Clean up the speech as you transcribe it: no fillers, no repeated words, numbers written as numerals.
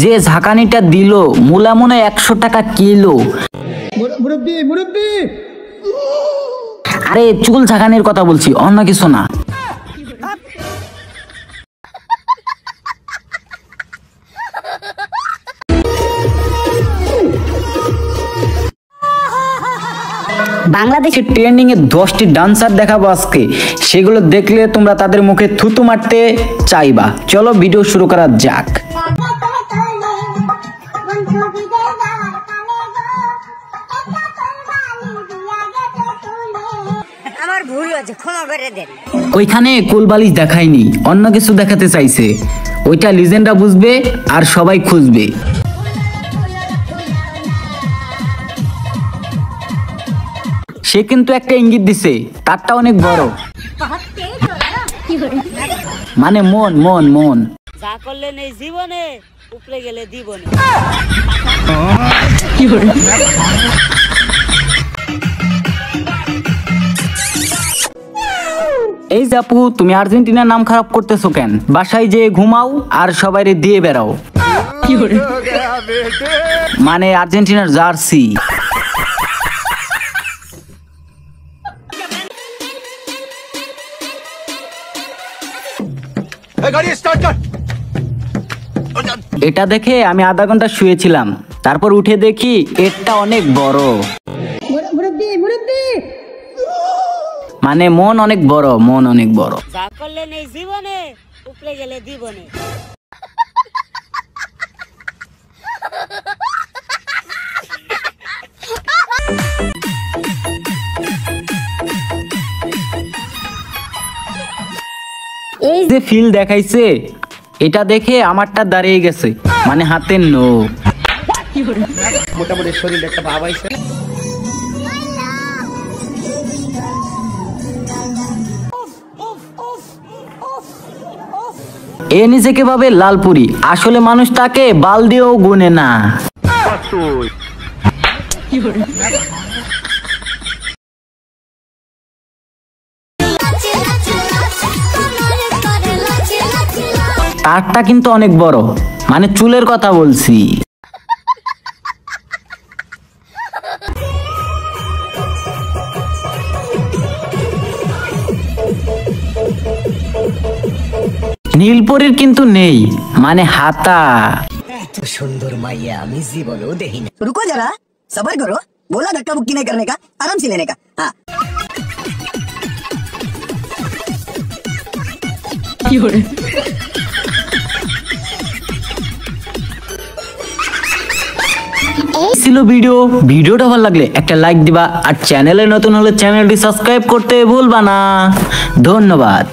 যে ঝাঁকানিটা দিল মূলা মনে 100 টাকা কিলো। আরে চুল ঝাঁকানির কথা বলছি, অন্য কিছু না। বাংলাদেশের ট্রেন্ডিং এ 10টি ডান্সার দেখাবো আজকে, সেগুলো দেখলে তোমরা তাদের মুখে থুতু মারতে চাইবা। চলো ভিডিও শুরু করা যাক। আমার ভুল হয়েছে, ক্ষমা করে দেন। ওইখানে কোলবালিশ দেখায়নি, অন্য কিছু দেখাতে চাইছে। ওইটা লিজেন্ডরা বুঝবে আর সবাই খুঁজবে। সে কিন্তু একটা ইঙ্গিত দিছে, তারটা অনেক বড়, মানে মন মন মন। যা করলেন এই জীবনে, উপরে গেলে জীবনে। এই জাপু, তুমি আর্জেন্টিনার নাম খারাপ করতেছো কেন? বাসায় যে ঘুমাও আর সবাইরে দিয়ে বেড়াও। মানে আর্জেন্টিনার জার্সি। এটা দেখে আমি আধা ঘন্টা শুয়েছিলাম, তারপর উঠে দেখি এটা অনেক বড়, মানে মন অনেক বড়, মন অনেক বড়। যা করলেন এই জীবনে, উপরে গেলে জীবনে। এই যে ফিল দেখাইছে, এটা দেখে আমারটা দাঁড়িয়ে গেছে, মানে হাতের নখ। মোটামুটি শরীর একটা ভাব আইছে। এ নিজেকে ভাবে লালপুরি, আসলে মানুষ তাকে বাল দিয়েও গুনে না। তারটা কিন্তু অনেক বড়, মানে চুলের কথা বলছি। নীলপরির কিন্তু নেই, মানে হাতা। এত সুন্দর মাইয়া আমি জীবনেও দেখি না। রুকো যারা, সবার করো, बोला धक्का बुक्की नहीं करने का, आराम से लेने का। हाँ ছিল ভিডিওটা ভালো লাগলে একটা লাইক দিবা, আর চ্যানেলে নতুন হলে চ্যানেলটি সাবস্ক্রাইব করতে ভুলবা না। ধন্যবাদ।